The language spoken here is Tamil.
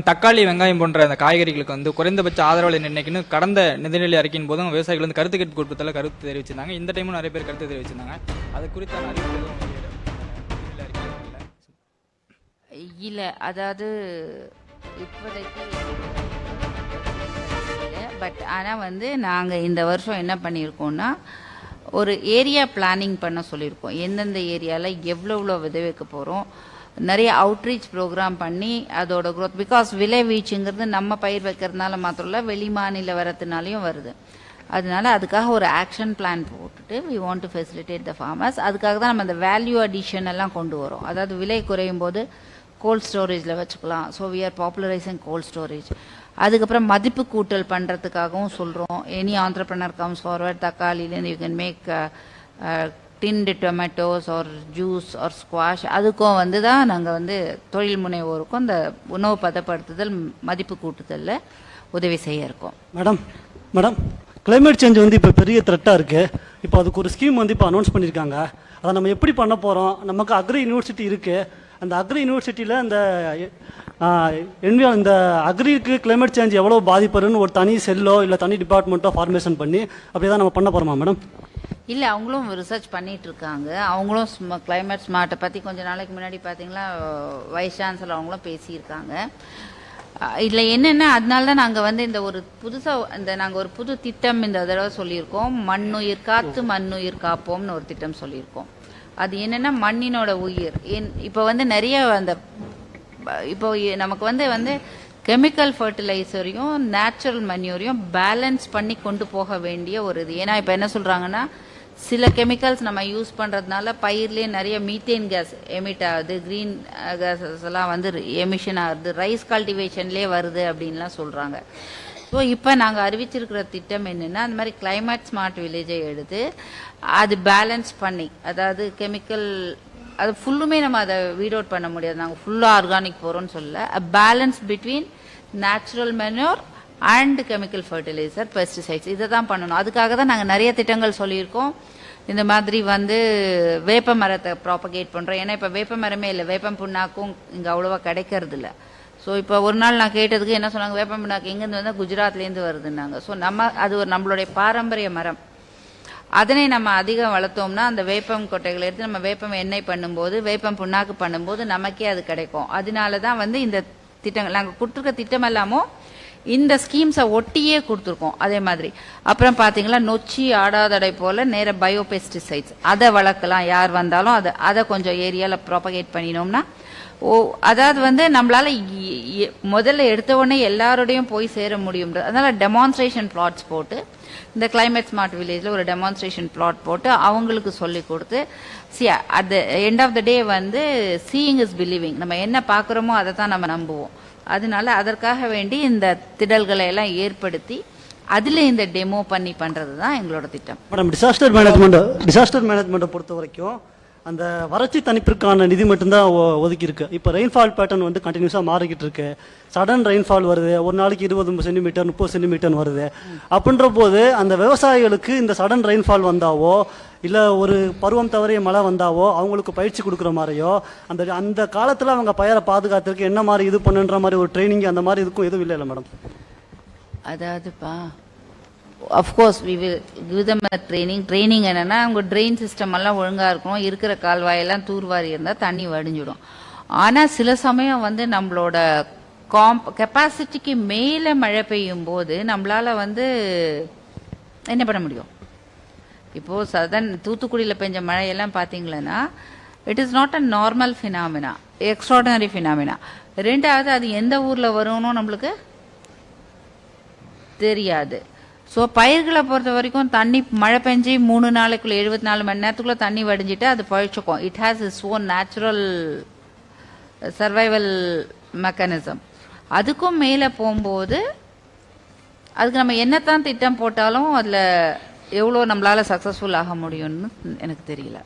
தக்காளி வெங்காயம் போன்ற அந்த காய்கறிகளுக்கு வந்து குறைந்தபட்ச ஆதரவு விலை நிர்ணயிக்கணும் கடந்த நிதிநிலை அறிக்கையின் போதும் விவசாயிகள் வந்து கருத்து கேட்பு கூட்டத்தில் கருத்து தெரிவிச்சிருந்தாங்க. இந்த டைமும் நிறைய பேர் கருத்து தெரிவிச்சிருந்தாங்க. அது குறித்தான அறிவிப்பு எதுவும் நிதிநிலை அறிக்கையில் இல்லை. அதாவது இப்போதைக்கு பட் ஆனால் வந்து நாங்கள் இந்த வருஷம் என்ன பண்ணியிருக்கோம்னா ஒரு ஏரியா பிளானிங் பண்ண சொல்லியிருக்கோம். எந்தெந்த ஏரியாவில் எவ்வளோ விதை வைக்க போகிறோம், நிறைய அவுட்ரீச் ப்ரோக்ராம் பண்ணி அதோட க்ரோத். பிகாஸ் விலை வீச்சுங்கிறது நம்ம பயிர் வைக்கிறதுனால மாத்திரம் இல்லை, வெளி மாநில வரத்துனாலையும் வருது. அதனால அதுக்காக ஒரு ஆக்ஷன் பிளான் போட்டுட்டு we want to facilitate the farmers. அதுக்காக தான் நம்ம அந்த வேல்யூ அடிஷன் எல்லாம் கொண்டு வரோம். அதாவது விலை குறையும் போது கோல்ட் ஸ்டோரேஜில் வச்சுக்கலாம். So we are popularising cold storage. அதுக்கப்புறம் மதிப்பு கூட்டல் பண்ணுறதுக்காகவும் சொல்கிறோம். எனி ஆண்டர்பிரனர் கம்ஸ் ஃபார்வர்ட், தக்காளிலேருந்து you can make tinned tomatoes or juice or squash. அதுக்கும் வந்து தான் நாங்கள் வந்து தொழில் முனைவோருக்கும் இந்த உணவு பதப்படுத்துதல் மதிப்பு கூட்டுதலில் உதவி செய்ய இருக்கோம். மேடம் கிளைமேட் சேஞ்ச் வந்து இப்போ பெரிய த்ரெட்டாக இருக்குது. இப்போ அதுக்கு ஒரு ஸ்கீம் வந்து இப்போ அனௌன்ஸ் பண்ணியிருக்காங்க. அதை நம்ம எப்படி பண்ண போகிறோம்? நமக்கு அக்ரி யூனிவர்சிட்டி இருக்குது. அந்த அக்ரி யூனிவர்சிட்டியில் இந்த அக்ரிக்கு கிளைமேட் சேஞ்ச் எவ்வளோ பாதிப்படுன்னு ஒரு தனி செல்லோ இல்லை தனி டிபார்ட்மெண்ட்டோ ஃபார்மேஷன் பண்ணி அப்படி தான் நம்ம பண்ண போகிறோமா மேடம்? இல்லை, அவங்களும் ரிசர்ச் பண்ணிட்டு இருக்காங்க. அவங்களும் கிளைமேட் ஸ்மார்ட்டை பற்றி கொஞ்ச நாளைக்கு முன்னாடி பார்த்தீங்களா வைஸ் சான்சலர் அவங்களும் பேசியிருக்காங்க. இதில் என்னென்னா அதனால தான் நாங்கள் வந்து இந்த ஒரு புதுசாக நாங்கள் ஒரு புது திட்டம் இந்த தடவை சொல்லியிருக்கோம். மண்ணுயிர் காத்து மண்ணுயிர் காப்போம்னு ஒரு திட்டம் சொல்லியிருக்கோம். அது என்னென்னா மண்ணினோட உயிர். இப்போ வந்து நிறைய அந்த இப்போ நமக்கு வந்து கெமிக்கல் ஃபர்டிலைசரையும் நேச்சுரல் மன்யூரையும் பேலன்ஸ் பண்ணி கொண்டு போக வேண்டிய ஒரு இது. ஏன்னா இப்போ என்ன சொல்கிறாங்கன்னா சில கெமிக்கல்ஸ் நம்ம யூஸ் பண்ணுறதுனால பயிர்லேயே நிறைய மீத்தேன் கேஸ் எமிட் ஆகுது, க்ரீன் கேஸஸ் எல்லாம் வந்து எமிஷன் ஆகுது, ரைஸ் கல்டிவேஷன்லேயே வருது அப்படின்லாம் சொல்கிறாங்க. ஸோ இப்போ நாங்கள் அறிவிச்சிருக்கிற திட்டம் என்னென்னா அந்த மாதிரி கிளைமேட் ஸ்மார்ட் வில்லேஜை எடுத்து அது பேலன்ஸ் பண்ணி, அதாவது கெமிக்கல் அது ஃபுல்லுமே நம்ம அதை வீட் அவுட் பண்ண முடியாது. நாங்கள் ஃபுல்லாக ஆர்கானிக் போகிறோம்னு சொல்லல. Balance between natural manure and chemical fertiliser, pesticides, இதை தான் பண்ணணும். அதுக்காக தான் நாங்கள் நிறைய திட்டங்கள் சொல்லியிருக்கோம். இந்த மாதிரி வந்து வேப்ப மரத்தை ப்ராப்பகேட் பண்ணுறோம். ஏன்னா இப்போ வேப்ப மரமே இல்லை, வேப்பம் புண்ணாக்கும் இங்கே அவ்வளோவா கிடைக்கிறது இல்லை. ஸோ இப்போ ஒரு நாள் நான் கேட்டதுக்கு என்ன சொன்னாங்க, வேப்பம் புண்ணாக்கு எங்கேருந்து வந்தால் குஜராத்லேருந்து வருதுன்னாங்க. ஸோ அது ஒரு நம்மளுடைய பாரம்பரிய மரம். அதனை நம்ம அதிகம் வளர்த்தோம்னா அந்த வேப்பம் கொட்டைகளை எடுத்து நம்ம வேப்பம் எண்ணெய் பண்ணும்போது, வேப்பம் புண்ணாக்கு பண்ணும்போது நமக்கே அது கிடைக்கும். அதனால தான் வந்து இந்த திட்டங்கள் நாங்கள் கொடுத்துருக்க திட்டம் எல்லாமோ இந்த ஸ்கீம்ஸை ஒட்டியே கொடுத்துருக்கோம். அதே மாதிரி அப்புறம் பார்த்தீங்களா நொச்சி ஆடாதடை போல் நேர பயோபெஸ்டிசைட்ஸ் அதை வளர்க்கலாம். யார் வந்தாலும் அதை கொஞ்சம் ஏரியாவில் ப்ராபகேட் பண்ணினோம்னா அதாவது வந்து நம்மளால முதல்ல எடுத்த உடனே எல்லாரோடையும் போய் சேர முடியும். அதனால டெமான்ஸ்ட்ரேஷன் பிளாட்ஸ் போட்டு இந்த கிளைமேட் ஸ்மார்ட் வில்லேஜில் ஒரு டெமான்ஸ்ட்ரேஷன் பிளாட் போட்டு அவங்களுக்கு சொல்லி கொடுத்து at the end of the day வந்து சீயிங் இஸ் பிலீவிங். நம்ம என்ன பார்க்குறோமோ அதை தான் நம்ம நம்புவோம். அதனால அதற்காக வேண்டி இந்த திடல்களை எல்லாம் ஏற்படுத்தி அதில் இந்த டெமோ பண்ணி பண்ணுறது தான் எங்களோட திட்டம். மேடம் டிசாஸ்டர் மேனேஜ்மெண்ட்டை பொறுத்த வரைக்கும் அந்த வறட்சி தணிப்பிற்கான நிதி மட்டும்தான் ஒதுக்கி இருக்கு. இப்போ ரெயின்ஃபால் பேட்டர்ன் வந்து கண்டினியூஸாக மாறிக்கிட்டு இருக்கு. சடன் ரெயின்ஃபால் வருது, ஒரு நாளைக்கு 20 சென்டிமீட்டர் 30 சென்டிமீட்டர் வருது. அப்படின்ற போது அந்த விவசாயிகளுக்கு இந்த சடன் ரெயின்ஃபால் வந்தாவோ இல்லை ஒரு பருவம் தவறிய மழை வந்தாவோ அவங்களுக்கு பயிற்சி கொடுக்குற மாதிரியோ அந்த காலத்தில் அவங்க பயிரை பாதுகாத்துருக்கு என்ன மாதிரி இது பண்ணுன்ற மாதிரி ஒரு ட்ரைனிங் அந்த மாதிரி இதுக்கும் எதுவும் இல்லை மேடம்? அதாவதுப்பா of course we will give them a training என்னென்னா அவங்க ட்ரெயின் சிஸ்டம் எல்லாம் ஒழுங்காக இருக்கணும், இருக்கிற கால்வாயெல்லாம் தூர்வாரி இருந்தால் தண்ணி வடிஞ்சிடும். ஆனால் சில சமயம் வந்து நம்மளோட கெப்பாசிட்டிக்கு மேலே மழை பெய்யும் போது நம்மளால் வந்து என்ன பண்ண முடியும்? இப்போது தூத்துக்குடியில் பெஞ்ச மழையெல்லாம் பார்த்தீங்களன்னா it is not a normal phenomena, extraordinary phenomena. ரெண்டாவது அது எந்த ஊரில் வரும்னு நம்மளுக்கு தெரியாது. ஸோ பயிர்களை பொறுத்த வரைக்கும் தண்ணி மழை பெஞ்சி 3 நாளைக்குள்ள 74 மணி நேரத்துக்குள்ளே தண்ணி வடிஞ்சிட்டு அது பழிச்சுக்கும். It has its own natural survival mechanism. அதுக்கும் மேலே போகும்போது அதுக்கு நம்ம என்னத்தான் திட்டம் போட்டாலும் அதில் எவ்வளோ நம்மளால் சக்ஸஸ்ஃபுல் ஆக முடியும்னு எனக்கு தெரியல.